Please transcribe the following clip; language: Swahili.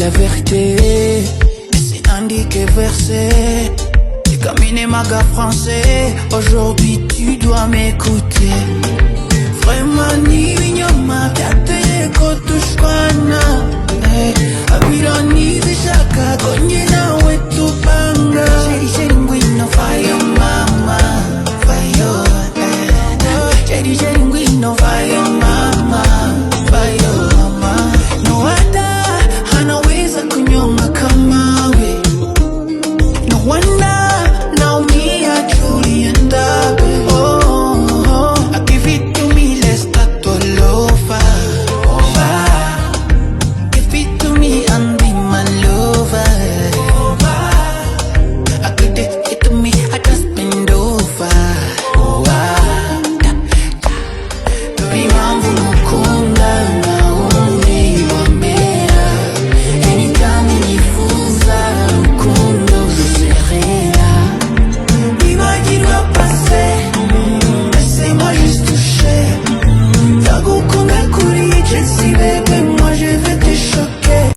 la vérité, c'est indiqué versé. J'ai caminé maga français, aujourd'hui tu dois m'écouter. Vraiment ni vinyoma, piate kotushkwana. Abirani zishaka, konye na wetu panga.